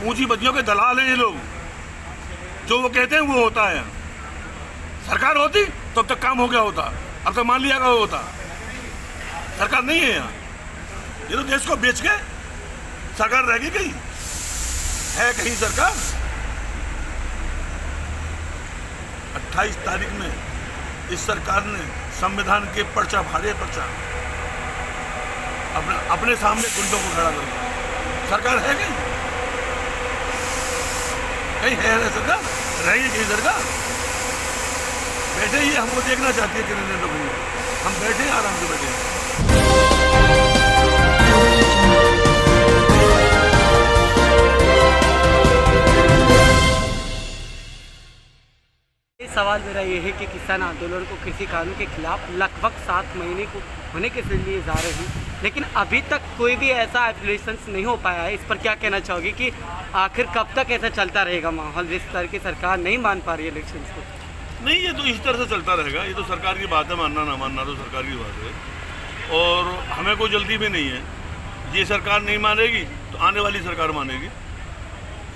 पूंजीपतियों के दलाल हैं ये लोग। जो वो कहते हैं वो होता है। सरकार होती तो अब तक काम हो गया होता, अब तक मान लिया गया होता। सरकार नहीं है यहाँ। ये तो देश को बेच के सरकार रह गई। कहीं है कहीं सरकार? 28 तारीख में इस सरकार ने संविधान के पर्चा फाड़े, पर्चा अपने सामने गुंडों को खड़ा कर दिया। सरकार है कहीं? कहीं है सरकार? रहेगी कहीं सरकार? बैठे ही हमको देखना चाहती है कि नरेंद्र मोदी। हम बैठे हैं, आराम से बैठे हैं। सवाल मेरा ये है कि किसान आंदोलन को कृषि कानून के खिलाफ लगभग 7 महीने को होने के लिए जा रहे हैं, लेकिन अभी तक कोई भी ऐसा एप्लीकेशन नहीं हो पाया है। इस पर क्या कहना चाहोगे कि आखिर कब तक ऐसा चलता रहेगा माहौल, जिस तरह की सरकार नहीं मान पा रही है इलेक्शन को? नहीं, ये तो इस तरह से चलता रहेगा। ये तो सरकार की बात है, मानना ना मानना तो सरकार की बात है। और हमें कोई जल्दी भी नहीं है। ये सरकार नहीं मानेगी तो आने वाली सरकार मानेगी।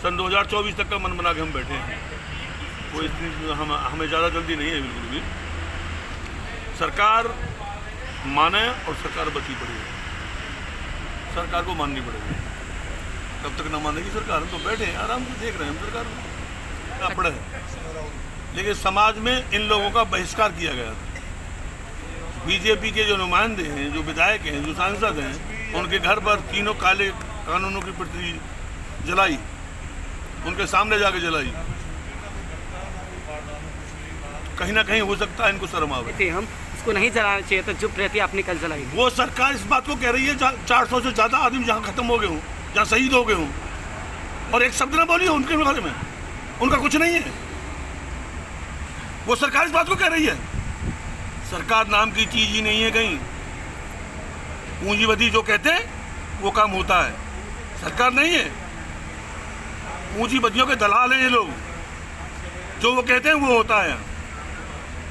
सन 2024 तक का मन बना के हम बैठे हैं। कोई हमें ज़्यादा जल्दी नहीं है बिल्कुल भी। सरकार माने और सरकार बची पड़ी है। सरकार को माननी पड़ेगी। कब तक ना मानेगी सरकार? हम तो बैठे हैं, आराम से देख रहे हैं। हम सरकार क्या पड़े है, लेकिन समाज में इन लोगों का बहिष्कार किया गया था। बीजेपी के जो नुमाइंदे हैं, जो विधायक हैं, जो सांसद हैं, उनके घर पर तीनों काले कानूनों की प्रति जलाई, उनके सामने जाके जलाई। कहीं ना कहीं हो सकता है इनको शर्म आवे। हम इसको नहीं जलाना चाहिए तो चुप रहती, आपने कल जलाई। वो सरकार इस बात को कह रही है 400 से ज़्यादा आदमी जहाँ खत्म हो गए हों, जहाँ शहीद हो गए हों, और एक शब्द ना बोली हो उनके बारे में। उनका कुछ नहीं है। वो सरकार इस बात को कह रही है। सरकार नाम की चीज ही नहीं है कहीं। पूंजीपति जो कहते हैं वो काम होता है। सरकार नहीं है। पूंजीपतियों के दलाल हैं ये लोग। जो वो कहते हैं वो होता है।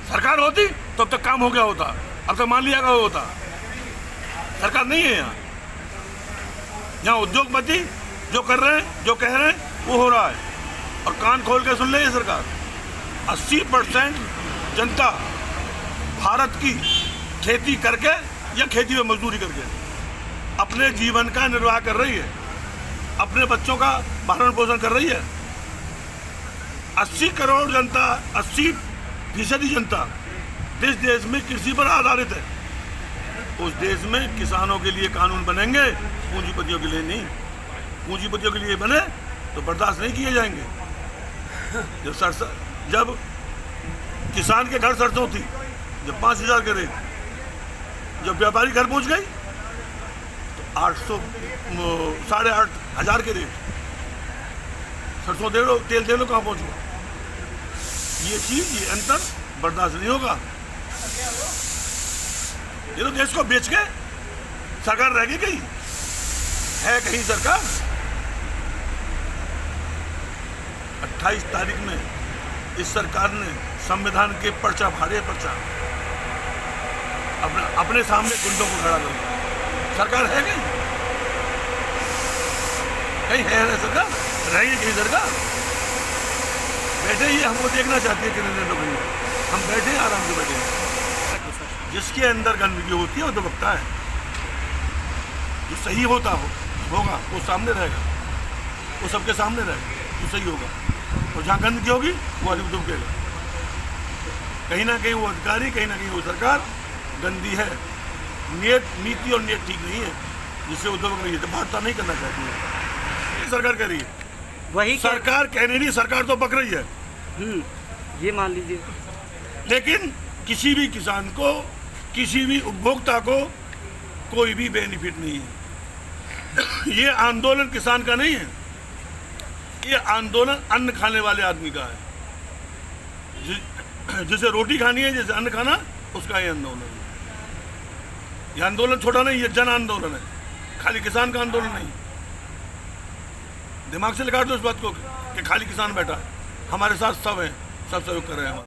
सरकार होती तो अब तक काम हो गया होता, अब तक मान लिया गया होता। सरकार नहीं है यहाँ। यहाँ उद्योगपति जो कर रहे हैं, जो कह रहे हैं वो हो रहा है। और कान खोल के सुन ले ये सरकार। 80% जनता भारत की खेती करके या खेती में मजदूरी करके अपने जीवन का निर्वाह कर रही है, अपने बच्चों का भरण पोषण कर रही है। 80 करोड़ जनता, 80% जनता जिस देश में कृषि पर आधारित है, उस देश में किसानों के लिए कानून बनेंगे, पूंजीपतियों के लिए नहीं। पूंजीपतियों के लिए बने तो बर्दाश्त नहीं किए जाएंगे। जब किसान के घर सरसों थी, जब 5000 के रेट, जब व्यापारी घर पहुंच गई तो 800 8,500 के रेट। सरसों दे लो, तेल दे लो, कहाँ पहुंचो? ये चीज, ये अंतर बर्दाश्त नहीं होगा। ये तो देश को बेच के सरकार रह गई। कहीं है कहीं सरकार? 28 तारीख में इस सरकार ने संविधान के पर्चा फाड़े, पर्चा अपने सामने गुंडों को खड़ा कर दिया। सरकार है कहीं? कहीं है सरकार? रहेगी कहीं सरकार? बैठे ही हमको देखना चाहती है कि नरेंद्र मोदी। हम बैठे हैं, आराम से बैठे हैं। जिसके अंदर गंदगी होती है वो दबकता है। जो सही होगा वो सामने रहेगा, वो सबके सामने रहेगा, जो सही होगा। और जहाँ गंदगी होगी वो आदमी दुबकेगा। कहीं ना कहीं वो अधिकारी, कहीं ना कहीं वो सरकार गंदी है। नीति और नीयत ठीक नहीं है, जिससे वो दबक रही है। तो भाजपा नहीं करना चाहती है, सरकार कह रही है। वही सरकार कहने नहीं, सरकार तो बक रही है। ये मान लीजिए। लेकिन किसी भी किसान को, किसी भी उपभोक्ता को कोई भी बेनिफिट नहीं है। ये आंदोलन किसान का नहीं है। ये आंदोलन अन्न खाने वाले आदमी का है। जिसे रोटी खानी है, जिसे अन्न खाना, उसका ये आंदोलन है। ये आंदोलन छोटा नहीं, ये जन आंदोलन है। खाली किसान का आंदोलन नहीं। दिमाग से निकाल दो इस बात को कि खाली किसान बैठा है। हमारे साथ सब हैं, सब सहयोग कर रहे हैं।